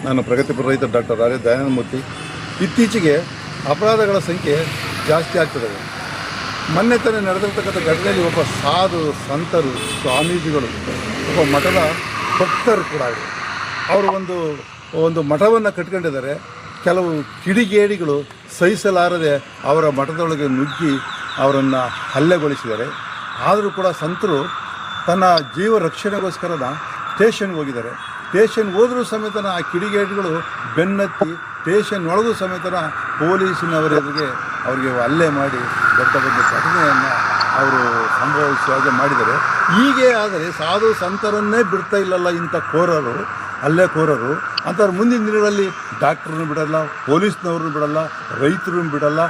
ನಾನು ಪ್ರಗತಿಪರ ರೈತ ಡಾಕ್ಟರ್ ಆರ್ ಎ ದಯಾನಂದ ಮೂರ್ತಿ. ಇತ್ತೀಚೆಗೆ ಅಪರಾಧಗಳ ಸಂಖ್ಯೆ ಜಾಸ್ತಿ ಆಗ್ತಿದ್ದಾವೆ. ಮೊನ್ನೆ ತಾನೇ ನಡೆದಿರ್ತಕ್ಕಂಥ ಘಟನೆಯಲ್ಲಿ ಒಬ್ಬ ಸಾಧು ಸಂತರು, ಸ್ವಾಮೀಜಿಗಳು, ಒಬ್ಬ ಮಠದ ಭಕ್ತರು ಕೂಡ ಅವರು ಒಂದು ಮಠವನ್ನು ಕಟ್ಕೊಂಡಿದ್ದಾರೆ. ಕೆಲವು ಕಿಡಿಗೇಡಿಗಳು ಸಹಿಸಲಾರದೆ ಅವರ ಮಠದೊಳಗೆ ನುಗ್ಗಿ ಅವರನ್ನು ಹಲ್ಲೆಗೊಳಿಸಿದ್ದಾರೆ. ಆದರೂ ಕೂಡ ಸಂತರು ತನ್ನ ಜೀವ ರಕ್ಷಣೆಗೋಸ್ಕರನ ಸ್ಟೇಷನ್ಗೆ ಹೋಗಿದ್ದಾರೆ. ಸ್ಟೇಷನ್ಗೆ ಹೋದರೂ ಸಮೇತ ಆ ಕಿಡಿಗೇಡಿಗಳು ಬೆನ್ನತ್ತಿ ಸ್ಟೇಷನ್ ಒಳಗೂ ಸಮೇತ ಪೊಲೀಸಿನವರಿಗೆ ಅವರಿಗೆ ಹಲ್ಲೆ ಮಾಡಿ ದೊಡ್ಡ ದೊಡ್ಡ ಘಟನೆಯನ್ನು ಅವರು ಸಂಭವಿಸುವ ಹಾಗೆ ಮಾಡಿದ್ದಾರೆ. ಹೀಗೆ ಆದರೆ ಸಾಧು ಸಂತರನ್ನೇ ಬಿಡ್ತಾ ಇಲ್ಲಲ್ಲ ಇಂಥ ಕೋರರು, ಹಲ್ಲೆಕೋರರು. ಅಂಥವ್ರು ಮುಂದಿನ ದಿನಗಳಲ್ಲಿ ಡಾಕ್ಟ್ರನ್ನು ಬಿಡಲ್ಲ, ಪೊಲೀಸ್ನವ್ರನ್ನ ಬಿಡಲ್ಲ, ರೈತರನ್ನು ಬಿಡಲ್ಲ,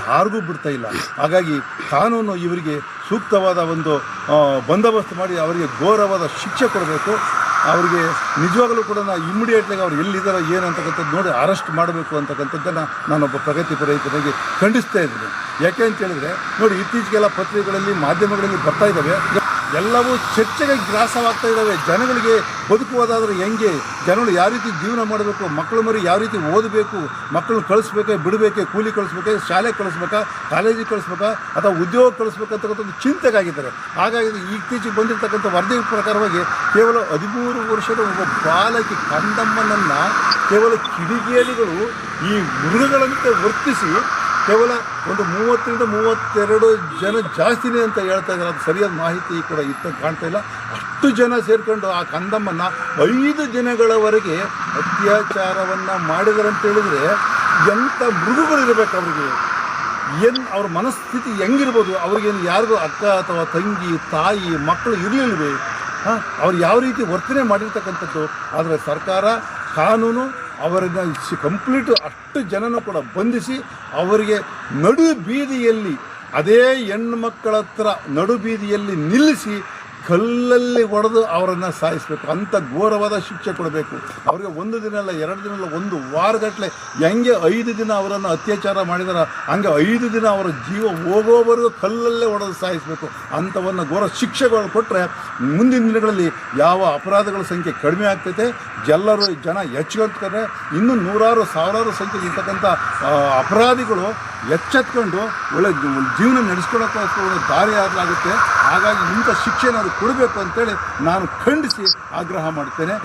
ಯಾರಿಗೂ ಬಿಡ್ತಾ ಇಲ್ಲ. ಹಾಗಾಗಿ ಕಾನೂನು ಇವರಿಗೆ ಸೂಕ್ತವಾದ ಒಂದು ಬಂದೋಬಸ್ತ್ ಮಾಡಿ ಅವರಿಗೆ ಘೋರವಾದ ಶಿಕ್ಷೆ ಕೊಡಬೇಕು. ಅವರಿಗೆ ನಿಜವಾಗಲೂ ಕೂಡ ಇಮ್ಮಿಡಿಯೇಟ್ಲಾಗಿ ಅವ್ರು ಎಲ್ಲಿದ್ದಾರೋ ಏನು ಅಂತಕ್ಕಂಥದ್ದು ನೋಡಿ ಅರೆಸ್ಟ್ ಮಾಡಬೇಕು ಅಂತಕ್ಕಂಥದ್ದನ್ನು ನಾನೊಬ್ಬ ಪ್ರಗತಿಪರ ರೈತನಿಗೆ ಖಂಡಿಸ್ತಾ ಇದ್ದೀನಿ. ಯಾಕೆ ಅಂತ ಹೇಳಿದ್ರೆ ನೋಡಿ, ಇತ್ತೀಚೆಗೆಲ್ಲ ಪತ್ರಿಕೆಗಳಲ್ಲಿ, ಮಾಧ್ಯಮಗಳಲ್ಲಿ ಬರ್ತಾ ಇದ್ದಾವೆ, ಎಲ್ಲವೂ ಚರ್ಚೆಗೆ ಗ್ರಾಸವಾಗ್ತಾ ಇದ್ದಾವೆ. ಜನಗಳಿಗೆ ಬದುಕುವುದಾದರೆ ಹೆಂಗೆ, ಜನಗಳು ಯಾವ ರೀತಿ ಜೀವನ ಮಾಡಬೇಕು, ಮಕ್ಕಳು ಮರಿ ಯಾವ ರೀತಿ ಓದಬೇಕು, ಮಕ್ಕಳನ್ನ ಕಳಿಸ್ಬೇಕೆ ಬಿಡಬೇಕೆ, ಕೂಲಿ ಕಳಿಸ್ಬೇಕೆ, ಶಾಲೆಗೆ ಕಳಿಸ್ಬೇಕಾ, ಕಾಲೇಜಿಗೆ ಕಳಿಸ್ಬೇಕಾ, ಅಥವಾ ಉದ್ಯೋಗ ಕಳಿಸ್ಬೇಕಂತಕ್ಕಂಥದ್ದು ಚಿಂತೆಗಾಗಿದ್ದಾರೆ. ಹಾಗಾಗಿ ಇತ್ತೀಚೆಗೆ ಬಂದಿರತಕ್ಕಂಥ ವರದಿ ಪ್ರಕಾರವಾಗಿ ಕೇವಲ 13 ವರ್ಷದ ಒಬ್ಬ ಬಾಲಕಿ ಕಂದಮ್ಮನನ್ನು ಕೇವಲ ಕಿಡಿಗೇಡಿಗಳು ಈ ಮೃಗಗಳಂತೆ ವರ್ತಿಸಿ ಕೇವಲ ಒಂದು 30-32 ಜನ ಜಾಸ್ತಿನೇ ಅಂತ ಹೇಳ್ತಾ ಇದ್ದಾರೆ. ಅದು ಸರಿಯಾದ ಮಾಹಿತಿ ಕೂಡ ಕಾಣ್ತಾ ಇಲ್ಲ. ಅಷ್ಟು ಜನ ಸೇರಿಕೊಂಡು ಆ ಕಂದಮ್ಮನ್ನು 5 ದಿನಗಳವರೆಗೆ ಅತ್ಯಾಚಾರವನ್ನು ಮಾಡಿದ್ದಾರೆ ಅಂತ ಹೇಳಿದರೆ ಎಂಥ ಮೃಗಗಳಿರಬೇಕು ಅವರಿಗೆ, ಅವ್ರ ಮನಸ್ಥಿತಿ ಹೆಂಗಿರ್ಬೋದು, ಅವ್ರಿಗೇನು ಯಾರಿಗೂ ಅಕ್ಕ ಅಥವಾ ತಂಗಿ, ತಾಯಿ, ಮಕ್ಕಳು ಇರಲಿಲ್ವೇ? ಅವ್ರು ಯಾವ ರೀತಿ ವರ್ತನೆ ಮಾಡಿರ್ತಕ್ಕಂಥದ್ದು. ಆದರೆ ಸರ್ಕಾರ, ಕಾನೂನು ಅವರನ್ನು ಕಂಪ್ಲೀಟ್ ಅಷ್ಟು ಜನನೂ ಕೂಡ ಬಂಧಿಸಿ ಅವರಿಗೆ ನಡು ಬೀದಿಯಲ್ಲಿ, ಅದೇ ಹೆಣ್ಣು ಮಕ್ಕಳ ಹತ್ರ ನಡು ಬೀದಿಯಲ್ಲಿ ನಿಲ್ಲಿಸಿ ಕಲ್ಲಲ್ಲಿ ಹೊಡೆದು ಅವರನ್ನು ಸಾಯಿಸಬೇಕು. ಅಂಥ ಘೋರವಾದ ಶಿಕ್ಷೆ ಕೊಡಬೇಕು. ಅವರಿಗೆ 1 ದಿನ ಅಲ್ಲ, 2 ದಿನ ಅಲ್ಲ, 1 ವಾರಗಟ್ಟಲೆ ಹೆಂಗೆ 5 ದಿನ ಅವರನ್ನು ಅತ್ಯಾಚಾರ ಮಾಡಿದಾರ ಹಂಗೆ 5 ದಿನ ಅವರ ಜೀವ ಹೋಗೋವರೆಗೂ ಕಲ್ಲಲ್ಲೇ ಹೊಡೆದು ಸಾಯಿಸಬೇಕು. ಅಂಥವನ್ನು ಘೋರ ಶಿಕ್ಷೆಗಳು ಕೊಟ್ಟರೆ ಮುಂದಿನ ದಿನಗಳಲ್ಲಿ ಯಾವ ಅಪರಾಧಗಳ ಸಂಖ್ಯೆ ಕಡಿಮೆ ಆಗ್ತೈತೆ, ಜನ ಹೆಚ್ಚುಕೊಂತಾರೆ. ಇನ್ನೂ ನೂರಾರು ಸಾವಿರಾರು ಸಂಖ್ಯೆ ಇರ್ತಕ್ಕಂಥ ಅಪರಾಧಿಗಳು ಎಚ್ಚೆತ್ಕೊಂಡು ಒಳ್ಳೆ ಜೀವನ ನಡೆಸ್ಕೊಳ್ಳೋಕ್ಕೋಸ್ಕರ ದಾರಿ ಆಗಲಾಗುತ್ತೆ. ಹಾಗಾಗಿ ಇಂಥ ಶಿಕ್ಷೆ ನಾವು ಕೊಡಬೇಕು ಅಂತೇಳಿ ನಾನು ಖಂಡಿಸಿ ಆಗ್ರಹ ಮಾಡ್ತೇನೆ.